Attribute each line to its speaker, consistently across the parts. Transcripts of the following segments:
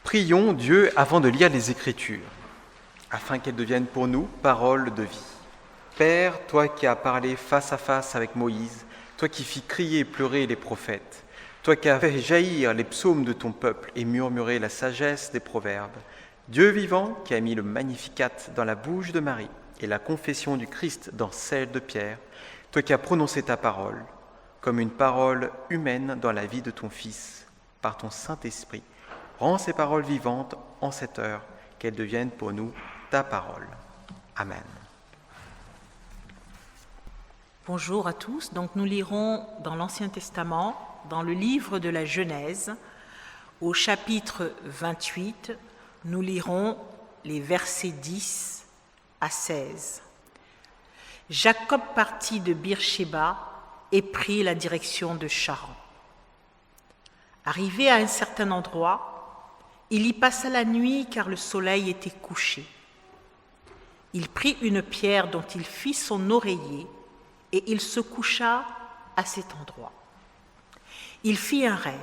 Speaker 1: Prions Dieu avant de lire les Écritures, afin qu'elles deviennent pour nous paroles de vie. Père, toi qui as parlé face à face avec Moïse, toi qui fis crier et pleurer les prophètes, toi qui as fait jaillir les psaumes de ton peuple et murmurer la sagesse des proverbes, Dieu vivant qui a mis le Magnificat dans la bouche de Marie et la confession du Christ dans celle de Pierre, toi qui as prononcé ta parole comme une parole humaine dans la vie de ton Fils, par ton Saint-Esprit, rends ces paroles vivantes en cette heure, qu'elles deviennent pour nous ta parole. Amen.
Speaker 2: Bonjour à tous. Donc nous lirons dans l'Ancien Testament, dans le livre de la Genèse, au chapitre 28, nous lirons les versets 10 à 16. Jacob partit de Beer-shéba et prit la direction de Charan. Arrivé à un certain endroit, il y passa la nuit car le soleil était couché. Il prit une pierre dont il fit son oreiller et il se coucha à cet endroit. Il fit un rêve.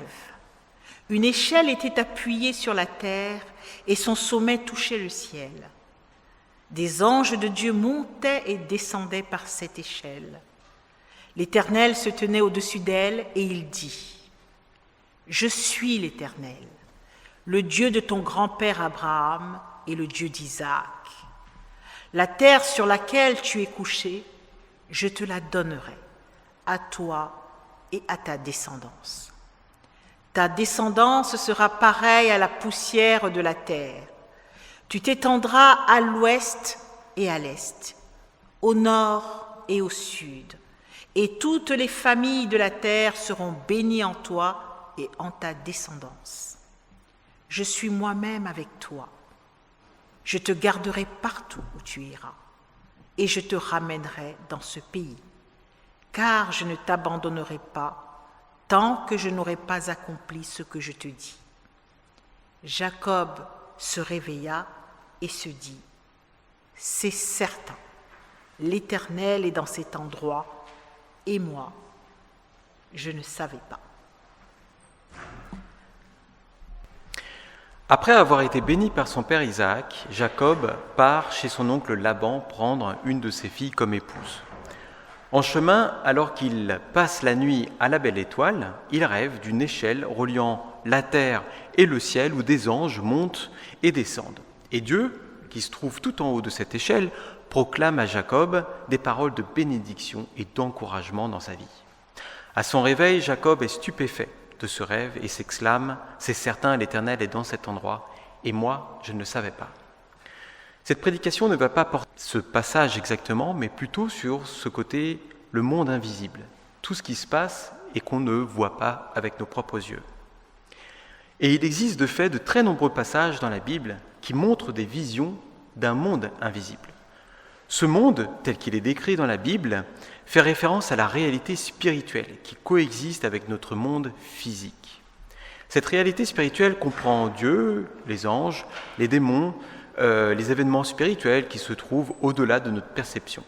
Speaker 2: Une échelle était appuyée sur la terre et son sommet touchait le ciel. Des anges de Dieu montaient et descendaient par cette échelle. L'Éternel se tenait au-dessus d'elle et il dit : « Je suis l'Éternel, le Dieu de ton grand-père Abraham et le Dieu d'Isaac. La terre sur laquelle tu es couché, je te la donnerai, à toi et à ta descendance. Ta descendance sera pareille à la poussière de la terre. Tu t'étendras à l'ouest et à l'est, au nord et au sud, et toutes les familles de la terre seront bénies en toi et en ta descendance. Je suis moi-même avec toi. Je te garderai partout où tu iras, et je te ramènerai dans ce pays, car je ne t'abandonnerai pas tant que je n'aurai pas accompli ce que je te dis. » Jacob se réveilla et se dit : « C'est certain, l'Éternel est dans cet endroit, et moi, je ne savais pas. »
Speaker 1: Après avoir été béni par son père Isaac, Jacob part chez son oncle Laban prendre une de ses filles comme épouse. En chemin, alors qu'il passe la nuit à la belle étoile, il rêve d'une échelle reliant la terre et le ciel où des anges montent et descendent. Et Dieu, qui se trouve tout en haut de cette échelle, proclame à Jacob des paroles de bénédiction et d'encouragement dans sa vie. À son réveil, Jacob est stupéfait de ce rêve et s'exclame : « C'est certain, l'Éternel est dans cet endroit, et moi, je ne le savais pas. » Cette prédication ne va pas porter ce passage exactement, mais plutôt sur ce côté, le monde invisible, tout ce qui se passe et qu'on ne voit pas avec nos propres yeux. Et il existe de fait de très nombreux passages dans la Bible qui montrent des visions d'un monde invisible. Ce monde, tel qu'il est décrit dans la Bible, fait référence à la réalité spirituelle qui coexiste avec notre monde physique. Cette réalité spirituelle comprend Dieu, les anges, les démons, les événements spirituels qui se trouvent au-delà de notre perception.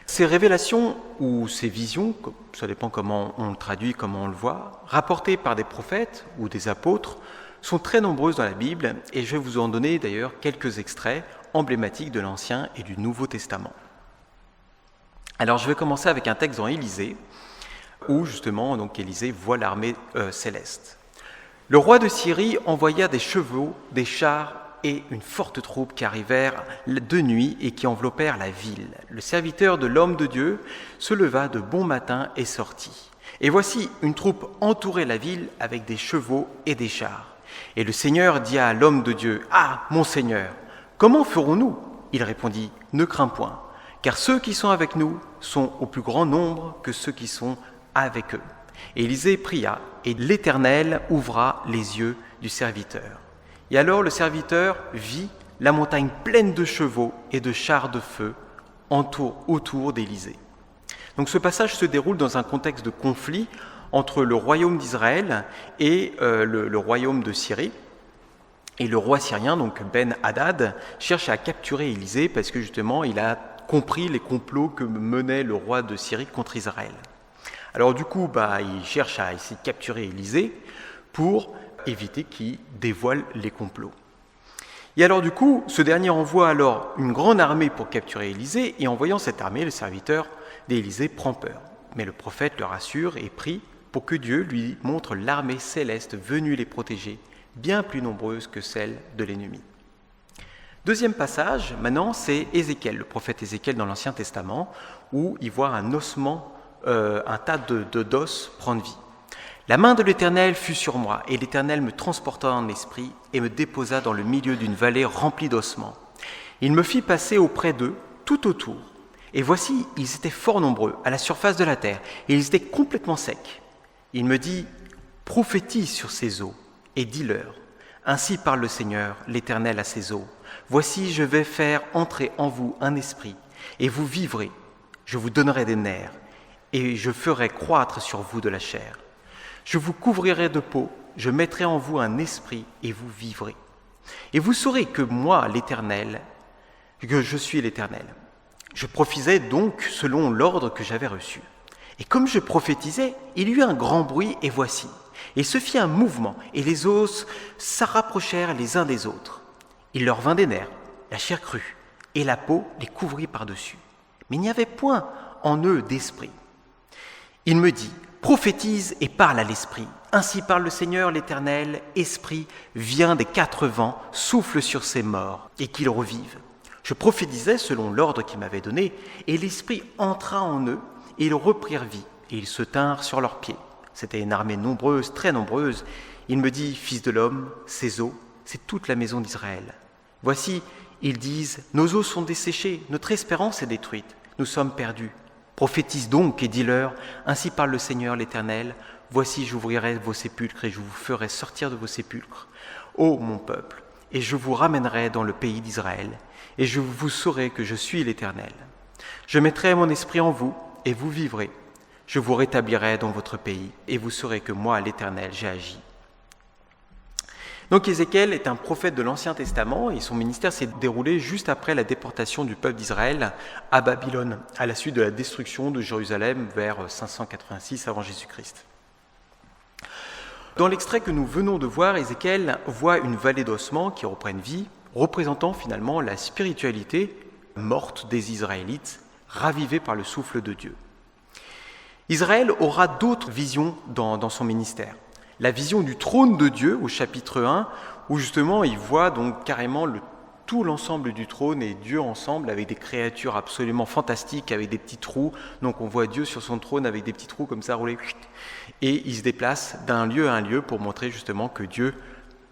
Speaker 1: Ces révélations ou ces visions, ça dépend comment on le traduit, comment on le voit, rapportées par des prophètes ou des apôtres, sont très nombreuses dans la Bible et je vais vous en donner d'ailleurs quelques extraits emblématiques de l'Ancien et du Nouveau Testament. Alors je vais commencer avec un texte dans Élysée, où justement donc Élysée voit l'armée céleste. Le roi de Syrie envoya des chevaux, des chars et une forte troupe qui arrivèrent de nuit et qui enveloppèrent la ville. Le serviteur de l'homme de Dieu se leva de bon matin et sortit. Et voici, une troupe entourait la ville avec des chevaux et des chars. Et le Seigneur dit à l'homme de Dieu : « Ah, mon Seigneur, comment ferons-nous » Il répondit : « Ne crains point, car ceux qui sont avec nous sont au plus grand nombre que ceux qui sont avec eux. » Et Élisée pria, et l'Éternel ouvra les yeux du serviteur. Et alors le serviteur vit la montagne pleine de chevaux et de chars de feu autour d'Élisée. Donc ce passage se déroule dans un contexte de conflit entre le royaume d'Israël et le royaume de Syrie. Et le roi syrien, donc Ben-Hadad, cherche à capturer Élisée parce que justement il a compris les complots que menait le roi de Syrie contre Israël. Alors du coup, il cherche à essayer de capturer Élisée pour éviter qu'il dévoile les complots. Et alors du coup, ce dernier envoie alors une grande armée pour capturer Élisée, et en voyant cette armée, le serviteur d'Élisée prend peur. Mais le prophète le rassure et prie pour que Dieu lui montre l'armée céleste venue les protéger, bien plus nombreuse que celle de l'ennemi. Deuxième passage, maintenant, c'est Ézéchiel, le prophète Ézéchiel dans l'Ancien Testament, où il voit un ossement, un tas d'os prendre vie. La main de l'Éternel fut sur moi, et l'Éternel me transporta en esprit et me déposa dans le milieu d'une vallée remplie d'ossements. Il me fit passer auprès d'eux, tout autour. Et voici, ils étaient fort nombreux, à la surface de la terre, et ils étaient complètement secs. Il me dit, « Prophétise sur ces eaux, et dis-leur, ainsi parle le Seigneur, l'Éternel à ces eaux. Voici, je vais faire entrer en vous un esprit, et vous vivrez. Je vous donnerai des nerfs, et je ferai croître sur vous de la chair. Je vous couvrirai de peau, je mettrai en vous un esprit, et vous vivrez. Et vous saurez que moi, l'Éternel, que je suis l'Éternel. Je prophétisais donc selon l'ordre que j'avais reçu. Et comme je prophétisais, il y eut un grand bruit, et voici. Il se fit un mouvement, et les os s'approchèrent les uns des autres. Il leur vint des nerfs, la chair crue, et la peau les couvrit par-dessus. Mais il n'y avait point en eux d'esprit. Il me dit, prophétise et parle à l'esprit. Ainsi parle le Seigneur l'Éternel, esprit, viens des 4 vents, souffle sur ces morts, et qu'ils revivent. Je prophétisais selon l'ordre qu'il m'avait donné, et l'esprit entra en eux, et ils reprirent vie, et ils se tinrent sur leurs pieds. C'était une armée nombreuse, très nombreuse. Il me dit, fils de l'homme, ces eaux, c'est toute la maison d'Israël. Voici, ils disent, nos eaux sont desséchées, notre espérance est détruite, nous sommes perdus. Prophétise donc et dis-leur, ainsi parle le Seigneur l'Éternel, voici j'ouvrirai vos sépulcres et je vous ferai sortir de vos sépulcres, ô mon peuple, et je vous ramènerai dans le pays d'Israël, et je vous saurai que je suis l'Éternel. Je mettrai mon esprit en vous, et vous vivrez. Je vous rétablirai dans votre pays, et vous saurez que moi, l'Éternel, j'ai agi. Donc Ézéchiel est un prophète de l'Ancien Testament et son ministère s'est déroulé juste après la déportation du peuple d'Israël à Babylone, à la suite de la destruction de Jérusalem vers 586 avant Jésus-Christ. Dans l'extrait que nous venons de voir, Ézéchiel voit une vallée d'ossements qui reprennent vie, représentant finalement la spiritualité morte des Israélites, ravivée par le souffle de Dieu. Israël aura d'autres visions dans son ministère. La vision du trône de Dieu au chapitre 1, où justement il voit donc carrément tout l'ensemble du trône et Dieu ensemble avec des créatures absolument fantastiques, avec des petits trous. Donc on voit Dieu sur son trône avec des petits trous comme ça roulés. Et il se déplace d'un lieu à un lieu pour montrer justement que Dieu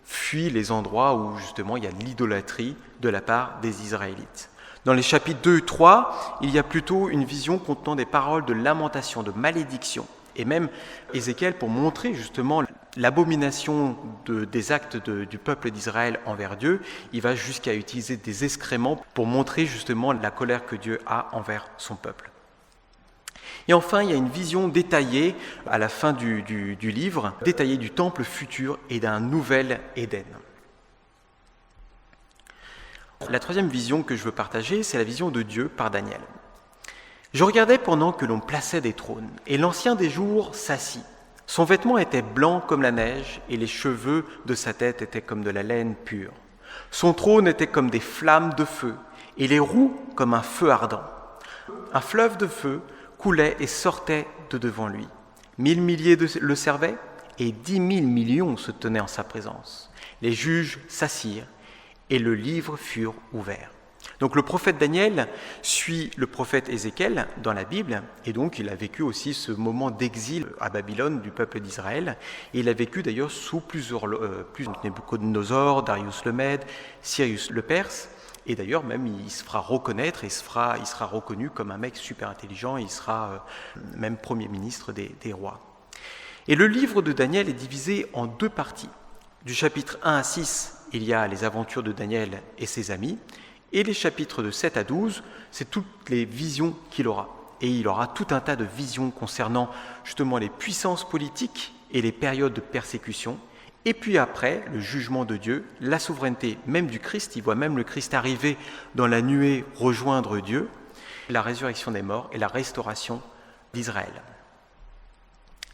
Speaker 1: fuit les endroits où justement il y a de l'idolâtrie de la part des Israélites. Dans les chapitres 2 et 3, il y a plutôt une vision contenant des paroles de lamentation, de malédiction. Et même Ézéchiel, pour montrer justement l'abomination des actes du peuple d'Israël envers Dieu, il va jusqu'à utiliser des excréments pour montrer justement la colère que Dieu a envers son peuple. Et enfin, il y a une vision détaillée à la fin du livre, détaillée du temple futur et d'un nouvel Éden. La troisième vision que je veux partager, c'est la vision de Dieu par Daniel. Je regardais pendant que l'on plaçait des trônes, et l'ancien des jours s'assit. Son vêtement était blanc comme la neige, et les cheveux de sa tête étaient comme de la laine pure. Son trône était comme des flammes de feu, et les roues comme un feu ardent. Un fleuve de feu coulait et sortait de devant lui. 1000 milliers le servaient, et 10 000 millions se tenaient en sa présence. Les juges s'assirent, et le livre fut ouvert. Donc le prophète Daniel suit le prophète Ézéchiel dans la Bible, et donc il a vécu aussi ce moment d'exil à Babylone du peuple d'Israël, et il a vécu d'ailleurs sous plusieurs Nebuchadnezzar, Darius le Mède, Cyrus le Perse, et d'ailleurs même il se fera reconnaître, et il sera reconnu comme un mec super intelligent, et il sera même premier ministre des rois. Et le livre de Daniel est divisé en 2 parties. Du chapitre 1 à 6, il y a les aventures de Daniel et ses amis, et les chapitres de 7 à 12, c'est toutes les visions qu'il aura. Et il aura tout un tas de visions concernant justement les puissances politiques et les périodes de persécution. Et puis après, le jugement de Dieu, la souveraineté même du Christ, il voit même le Christ arriver dans la nuée rejoindre Dieu, la résurrection des morts et la restauration d'Israël.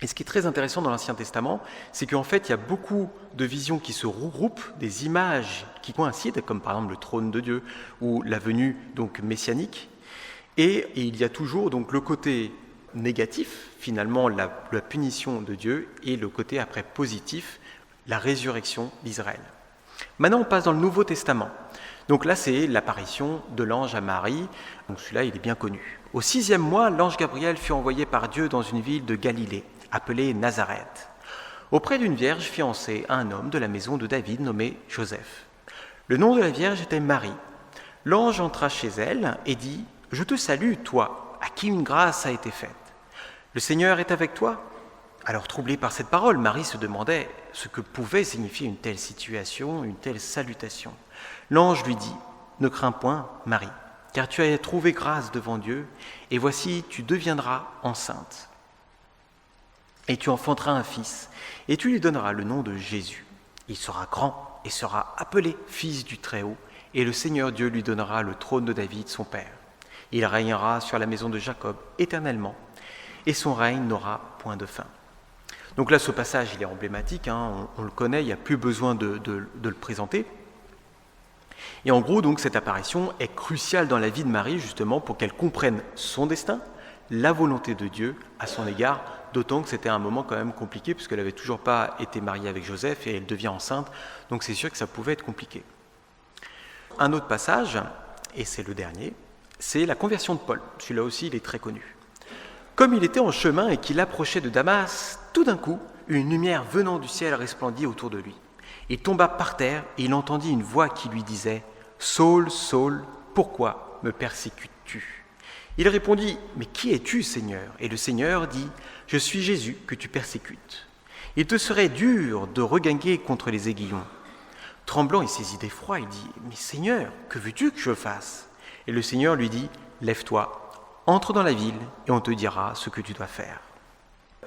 Speaker 1: Et ce qui est très intéressant dans l'Ancien Testament, c'est qu'en fait, il y a beaucoup de visions qui se regroupent, des images qui coïncident, comme par exemple le trône de Dieu ou la venue donc messianique. Et il y a toujours donc le côté négatif, finalement la punition de Dieu, et le côté après positif, la résurrection d'Israël. Maintenant, on passe dans le Nouveau Testament. Donc là, c'est l'apparition de l'ange à Marie. Donc celui-là, il est bien connu. Au 6e mois, l'ange Gabriel fut envoyé par Dieu dans une ville de Galilée, appelée Nazareth, auprès d'une vierge fiancée à un homme de la maison de David nommé Joseph. Le nom de la vierge était Marie. L'ange entra chez elle et dit « Je te salue, toi, à qui une grâce a été faite. Le Seigneur est avec toi ?» Alors troublée par cette parole, Marie se demandait ce que pouvait signifier une telle situation, une telle salutation. L'ange lui dit « Ne crains point, Marie, car tu as trouvé grâce devant Dieu, et voici, tu deviendras enceinte. Et tu enfanteras un fils, et tu lui donneras le nom de Jésus. Il sera grand et sera appelé Fils du Très-Haut, et le Seigneur Dieu lui donnera le trône de David, son père. Il régnera sur la maison de Jacob éternellement, et son règne n'aura point de fin. » Donc là, ce passage, il est emblématique, on le connaît, il n'y a plus besoin de le présenter. Et en gros, donc, cette apparition est cruciale dans la vie de Marie, justement, pour qu'elle comprenne son destin, la volonté de Dieu à son égard, d'autant que c'était un moment quand même compliqué, puisqu'elle n'avait toujours pas été mariée avec Joseph et elle devient enceinte, donc c'est sûr que ça pouvait être compliqué. Un autre passage, et c'est le dernier, c'est la conversion de Paul. Celui-là aussi, il est très connu. Comme il était en chemin et qu'il approchait de Damas, tout d'un coup, une lumière venant du ciel resplendit autour de lui. Il tomba par terre et il entendit une voix qui lui disait « Saul, Saul, pourquoi me persécutes-tu » Il répondit « Mais qui es-tu, Seigneur » Et le Seigneur dit « Je suis Jésus que tu persécutes. Il te serait dur de regagner contre les aiguillons. » Tremblant et saisi d'effroi, il dit « Mais Seigneur, que veux-tu que je fasse » Et le Seigneur lui dit « Lève-toi, entre dans la ville et on te dira ce que tu dois faire. »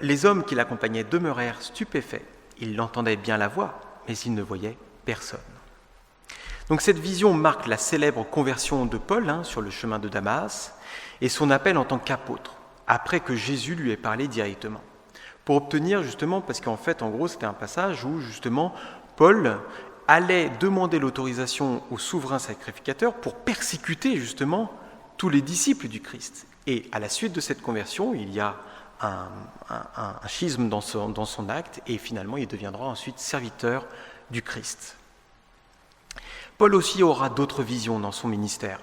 Speaker 1: Les hommes qui l'accompagnaient demeurèrent stupéfaits. Ils l'entendaient bien la voix, mais ils ne voyaient personne. Donc cette vision marque la célèbre conversion de Paul sur le chemin de Damas et son appel en tant qu'apôtre, après que Jésus lui ait parlé directement. Pour obtenir justement, parce qu'en fait, en gros, c'était un passage où justement Paul allait demander l'autorisation au souverain sacrificateur pour persécuter justement tous les disciples du Christ. Et à la suite de cette conversion, il y a un schisme dans son acte et finalement il deviendra ensuite serviteur du Christ. Paul aussi aura d'autres visions dans son ministère,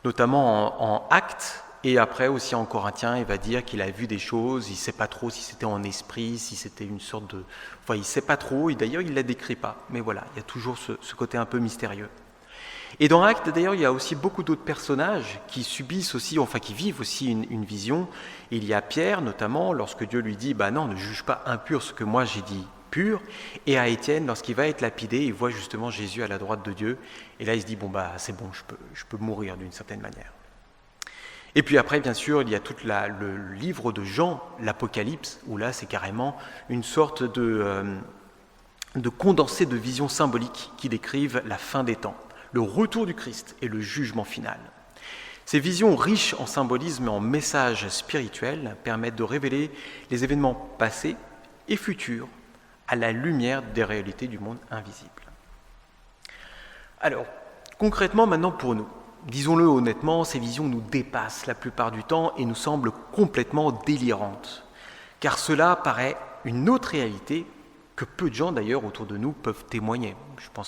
Speaker 1: notamment en Actes et après aussi en Corinthiens, il va dire qu'il a vu des choses, il ne sait pas trop si c'était en esprit, si c'était une sorte de... Enfin, il ne sait pas trop et d'ailleurs il ne la décrit pas, mais voilà, il y a toujours ce côté un peu mystérieux. Et dans Actes, d'ailleurs, il y a aussi beaucoup d'autres personnages qui subissent aussi, enfin qui vivent aussi une vision. Il y a Pierre, notamment, lorsque Dieu lui dit « non, ne juge pas impur ce que moi j'ai dit pur ». Et à Étienne, lorsqu'il va être lapidé, il voit justement Jésus à la droite de Dieu. Et là, il se dit « c'est bon, je peux mourir d'une certaine manière ». Et puis après, bien sûr, il y a tout le livre de Jean, l'Apocalypse, où là, c'est carrément une sorte de condensé de visions symboliques qui décrivent la fin des temps, le retour du Christ et le jugement final. Ces visions riches en symbolisme et en messages spirituels permettent de révéler les événements passés et futurs à la lumière des réalités du monde invisible. Alors, concrètement maintenant pour nous, disons-le honnêtement, ces visions nous dépassent la plupart du temps et nous semblent complètement délirantes, car cela paraît une autre réalité que peu de gens d'ailleurs autour de nous peuvent témoigner. Je ne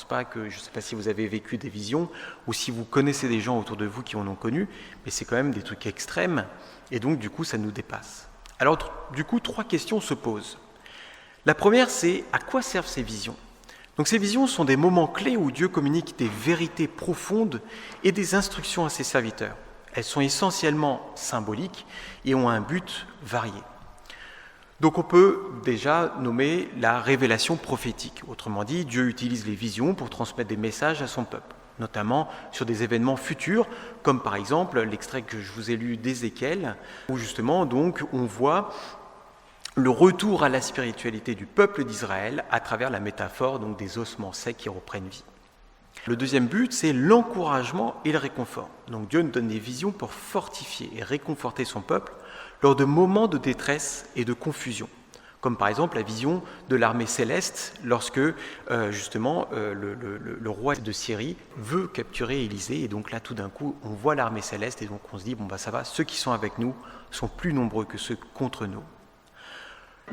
Speaker 1: sais pas si vous avez vécu des visions ou si vous connaissez des gens autour de vous qui en ont connu, mais c'est quand même des trucs extrêmes et donc du coup ça nous dépasse. Alors du coup 3 questions se posent. La première c'est à quoi servent ces visions ? Donc ces visions sont des moments clés où Dieu communique des vérités profondes et des instructions à ses serviteurs. Elles sont essentiellement symboliques et ont un but varié. Donc on peut déjà nommer la révélation prophétique. Autrement dit, Dieu utilise les visions pour transmettre des messages à son peuple, notamment sur des événements futurs, comme par exemple l'extrait que je vous ai lu d'Ézéchiel, où justement donc on voit le retour à la spiritualité du peuple d'Israël à travers la métaphore donc des ossements secs qui reprennent vie. Le deuxième but, c'est l'encouragement et le réconfort. Donc Dieu nous donne des visions pour fortifier et réconforter son peuple lors de moments de détresse et de confusion, comme par exemple la vision de l'armée céleste lorsque justement le roi de Syrie veut capturer Élysée, et donc là tout d'un coup on voit l'armée céleste et donc on se dit bon bah ça va, ceux qui sont avec nous sont plus nombreux que ceux contre nous.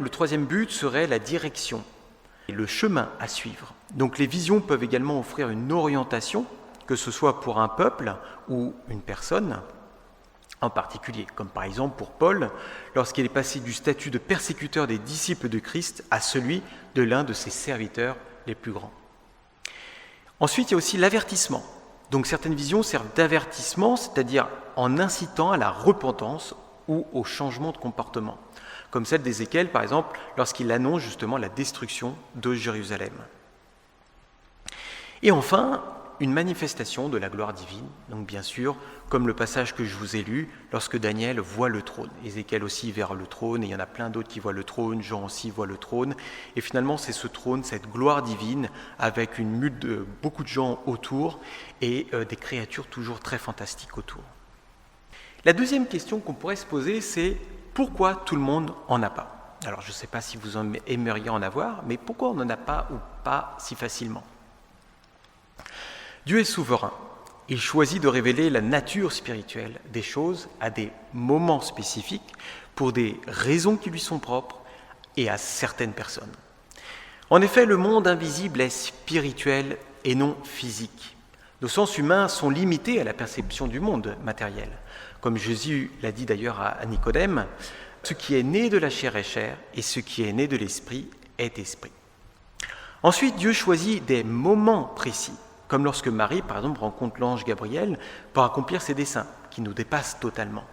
Speaker 1: Le troisième but serait la direction et le chemin à suivre. Donc les visions peuvent également offrir une orientation, que ce soit pour un peuple ou une personne en particulier, comme par exemple pour Paul, lorsqu'il est passé du statut de persécuteur des disciples de Christ à celui de l'un de ses serviteurs les plus grands. Ensuite, il y a aussi l'avertissement. Donc certaines visions servent d'avertissement, c'est-à-dire en incitant à la repentance ou au changement de comportement, comme celle d'Ézéchiel, par exemple, lorsqu'il annonce justement la destruction de Jérusalem. Et enfin, une manifestation de la gloire divine, donc bien sûr, comme le passage que je vous ai lu, lorsque Daniel voit le trône. Ézéchiel aussi verra le trône, et il y en a plein d'autres qui voient le trône, Jean aussi voit le trône, et finalement c'est ce trône, cette gloire divine, avec beaucoup de gens autour, et des créatures toujours très fantastiques autour. La deuxième question qu'on pourrait se poser, c'est pourquoi tout le monde en a pas ? Alors je ne sais pas si vous aimeriez en avoir, mais pourquoi on n'en a pas ou pas si facilement ? Dieu est souverain. Il choisit de révéler la nature spirituelle des choses à des moments spécifiques pour des raisons qui lui sont propres et à certaines personnes. En effet, le monde invisible est spirituel et non physique. Nos sens humains sont limités à la perception du monde matériel. Comme Jésus l'a dit d'ailleurs à Nicodème, ce qui est né de la chair est chair et ce qui est né de l'esprit est esprit. Ensuite, Dieu choisit des moments précis, comme lorsque Marie, par exemple, rencontre l'ange Gabriel pour accomplir ses desseins, qui nous dépassent totalement.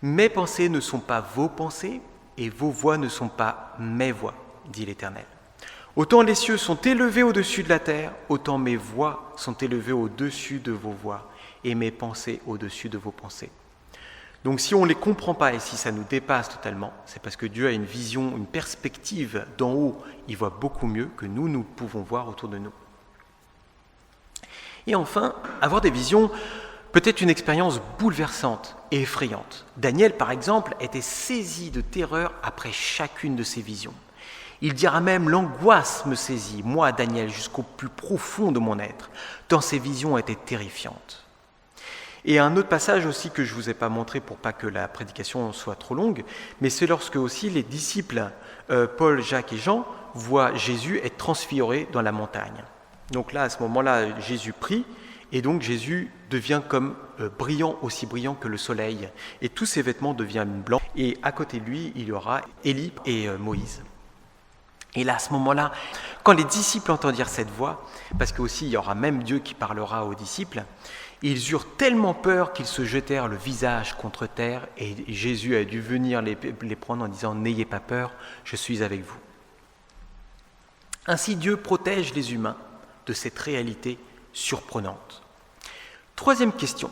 Speaker 1: Mes pensées ne sont pas vos pensées, et vos voix ne sont pas mes voix, dit l'Éternel. Autant les cieux sont élevés au-dessus de la terre, autant mes voix sont élevées au-dessus de vos voix, et mes pensées au-dessus de vos pensées. Donc si on ne les comprend pas et si ça nous dépasse totalement, c'est parce que Dieu a une vision, une perspective d'en haut, il voit beaucoup mieux que nous pouvons voir autour de nous. Et enfin, avoir des visions peut être une expérience bouleversante et effrayante. Daniel, par exemple, était saisi de terreur après chacune de ses visions. Il dira même « l'angoisse me saisit, moi, Daniel, jusqu'au plus profond de mon être, tant ces visions étaient terrifiantes. » Et un autre passage aussi que je ne vous ai pas montré pour pas que la prédication soit trop longue, mais c'est lorsque aussi les disciples Paul, Jacques et Jean voient Jésus être transfiguré dans la montagne. Donc là, à ce moment-là, Jésus prie, et donc Jésus devient comme brillant, aussi brillant que le soleil, et tous ses vêtements deviennent blancs, et à côté de lui, il y aura Élie et Moïse. Et là, à ce moment-là, quand les disciples entendirent cette voix, parce qu'aussi il y aura même Dieu qui parlera aux disciples, ils eurent tellement peur qu'ils se jetèrent le visage contre terre, et Jésus a dû venir les prendre en disant « N'ayez pas peur, je suis avec vous ». Ainsi, Dieu protège les humains de cette réalité surprenante. Troisième question,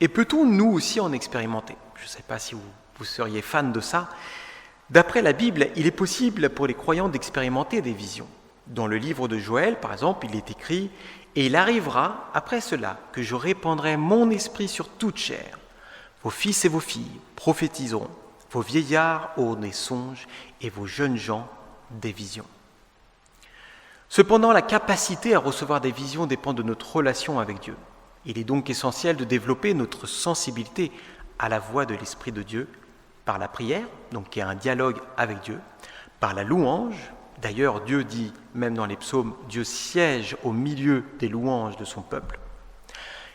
Speaker 1: et peut-on nous aussi en expérimenter ? Je ne sais pas si vous seriez fan de ça. D'après la Bible, il est possible pour les croyants d'expérimenter des visions. Dans le livre de Joël, par exemple, il est écrit « Et il arrivera, après cela, que je répandrai mon esprit sur toute chair. Vos fils et vos filles prophétiseront, vos vieillards auront des songes, et vos jeunes gens des visions. » Cependant, la capacité à recevoir des visions dépend de notre relation avec Dieu. Il est donc essentiel de développer notre sensibilité à la voix de l'Esprit de Dieu par la prière, donc qui est un dialogue avec Dieu, par la louange. D'ailleurs, Dieu dit, même dans les psaumes, Dieu siège au milieu des louanges de son peuple.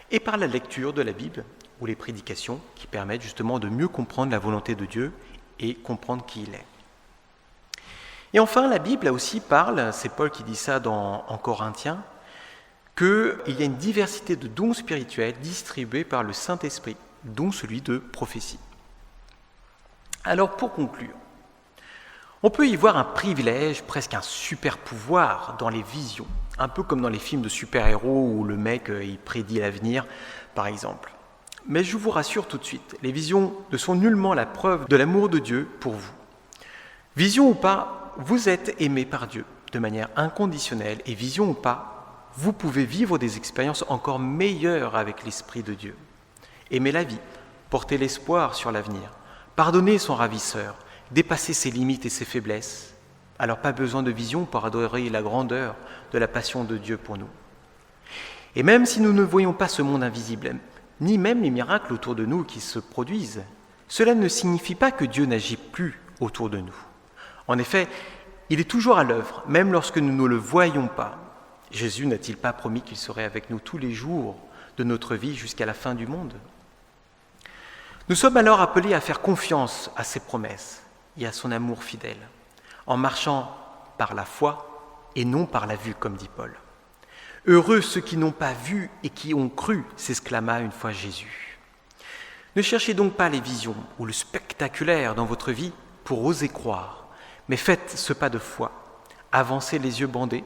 Speaker 1: Et par la lecture de la Bible ou les prédications qui permettent justement de mieux comprendre la volonté de Dieu et comprendre qui il est. Et enfin, la Bible aussi parle, c'est Paul qui dit ça en Corinthiens, qu'il y a une diversité de dons spirituels distribués par le Saint-Esprit, dont celui de prophétie. Alors pour conclure, on peut y voir un privilège, presque un super pouvoir dans les visions, un peu comme dans les films de super-héros où le mec il prédit l'avenir, par exemple. Mais je vous rassure tout de suite, les visions ne sont nullement la preuve de l'amour de Dieu pour vous. Vision ou pas, vous êtes aimé par Dieu de manière inconditionnelle, et vision ou pas, vous pouvez vivre des expériences encore meilleures avec l'Esprit de Dieu. Aimer la vie, porter l'espoir sur l'avenir, pardonner son ravisseur, dépasser ses limites et ses faiblesses. Alors pas besoin de vision pour adorer la grandeur de la passion de Dieu pour nous. Et même si nous ne voyons pas ce monde invisible, ni même les miracles autour de nous qui se produisent, cela ne signifie pas que Dieu n'agit plus autour de nous. En effet, il est toujours à l'œuvre, même lorsque nous ne le voyons pas. Jésus n'a-t-il pas promis qu'il serait avec nous tous les jours de notre vie jusqu'à la fin du monde ? Nous sommes alors appelés à faire confiance à ses promesses et à son amour fidèle, en marchant par la foi et non par la vue, comme dit Paul. « Heureux ceux qui n'ont pas vu et qui ont cru », s'exclama une fois Jésus. Ne cherchez donc pas les visions ou le spectaculaire dans votre vie pour oser croire, mais faites ce pas de foi, avancez les yeux bandés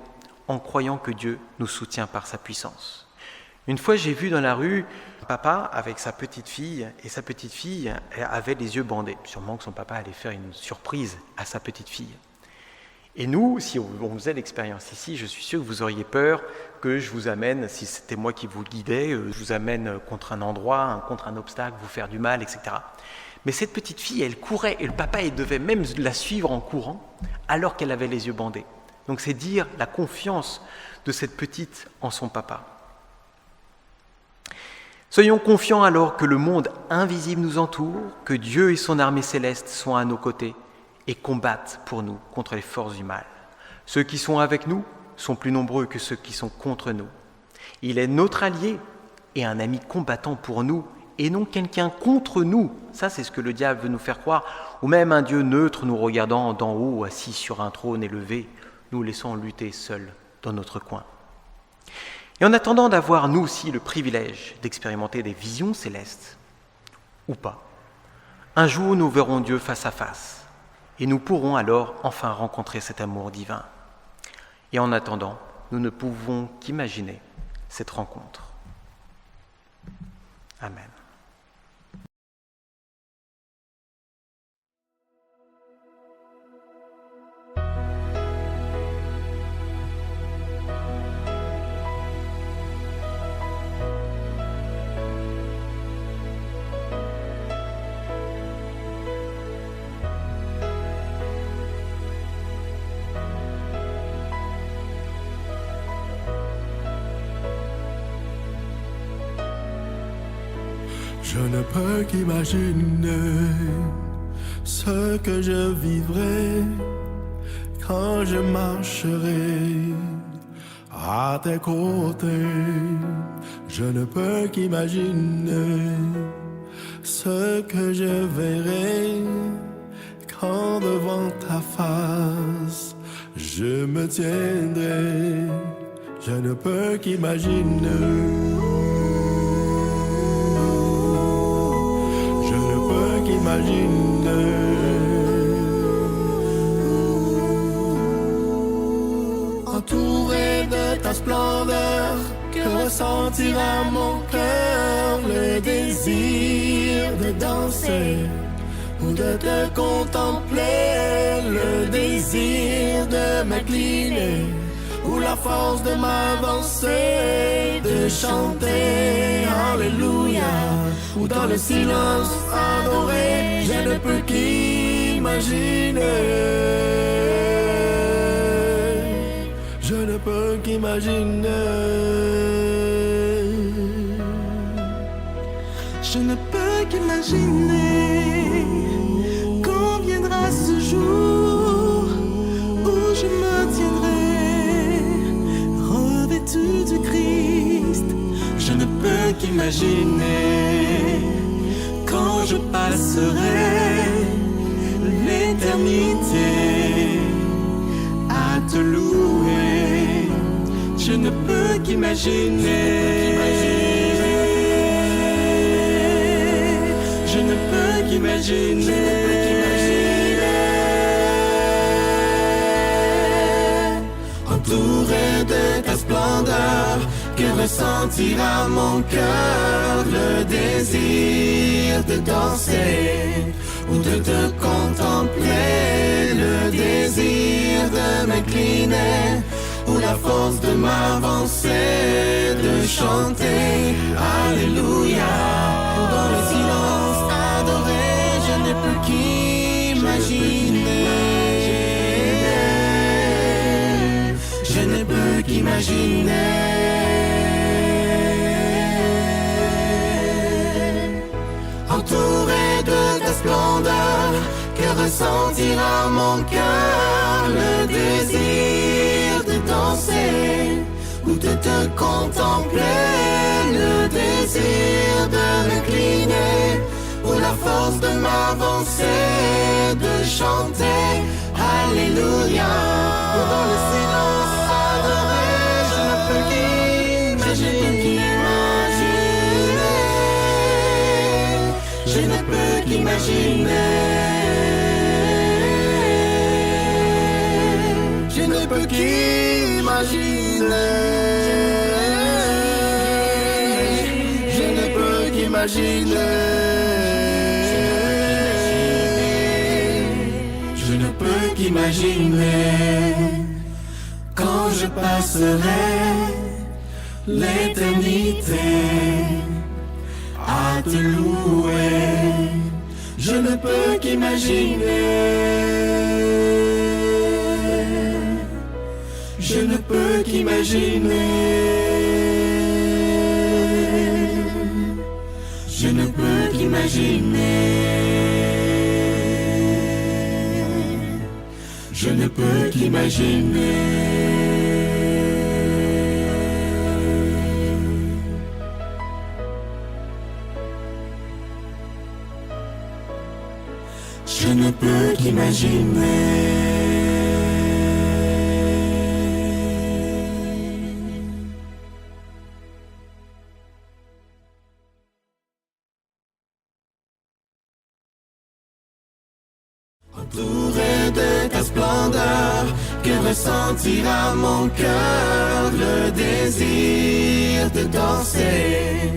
Speaker 1: en croyant que Dieu nous soutient par sa puissance. Une fois, j'ai vu dans la rue un papa avec sa petite fille, et sa petite fille avait les yeux bandés. Sûrement que son papa allait faire une surprise à sa petite fille. Et nous, si on faisait l'expérience ici, je suis sûr que vous auriez peur que je vous amène, si c'était moi qui vous guidais, je vous amène contre un endroit, contre un obstacle, vous faire du mal, etc. Mais cette petite fille, elle courait, et le papa, il devait même la suivre en courant, alors qu'elle avait les yeux bandés. Donc c'est dire la confiance de cette petite en son papa. Soyons confiants alors que le monde invisible nous entoure, que Dieu et son armée céleste sont à nos côtés et combattent pour nous contre les forces du mal. Ceux qui sont avec nous sont plus nombreux que ceux qui sont contre nous. Il est notre allié et un ami combattant pour nous et non quelqu'un contre nous. Ça, c'est ce que le diable veut nous faire croire. Ou même un Dieu neutre nous regardant d'en haut, assis sur un trône élevé, nous laissant lutter seuls dans notre coin. Et en attendant d'avoir, nous aussi, le privilège d'expérimenter des visions célestes, ou pas, un jour nous verrons Dieu face à face, et nous pourrons alors enfin rencontrer cet amour divin. Et en attendant, nous ne pouvons qu'imaginer cette rencontre. Amen.
Speaker 3: Je ne peux qu'imaginer ce que je vivrai quand je marcherai à tes côtés. Je ne peux qu'imaginer ce que je verrai quand devant ta face je me tiendrai. Je ne peux qu'imaginer. Entouré de ta splendeur, que ressentira mon cœur le désir de danser ou de te contempler, le désir de m'incliner ou la force de m'avancer, de chanter Alléluia, ou dans le silence adorer. Je ne peux qu'imaginer. Je ne peux qu'imaginer.
Speaker 4: Je ne peux qu'imaginer quand viendra ce jour où je me tiendrai revêtu du Christ. Je ne peux qu'imaginer quand je passerai l'éternité à te louer. Je ne peux qu'imaginer. Je ne peux qu'imaginer.
Speaker 3: Entouré de ta splendeur, que ressentira mon cœur le désir de danser ou de te contempler, le désir de m'incliner ou la force de m'avancer, de chanter Alléluia, dans le silence adorer. Je ne peux qu'imaginer. qu'imaginer. Je ne peux qu'imaginer. Entouré de ta splendeur, que ressentira mon cœur? Le désir de danser ou de te contempler, le désir de m'incliner, ou la force de m'avancer, de chanter Alléluia. Ou dans le silence adorer, je ne peux qu'imaginer. Je ne peux qu'imaginer. Je ne peux qu'imaginer. Je ne peux qu'imaginer. Je ne peux qu'imaginer quand je passerai l'éternité à te louer. Je ne peux qu'imaginer. Je ne peux qu'imaginer. Je ne peux qu'imaginer. Je ne peux qu'imaginer. Je ne peux qu'imaginer. Entouré de ta splendeur, que ressentira mon cœur? Le désir de danser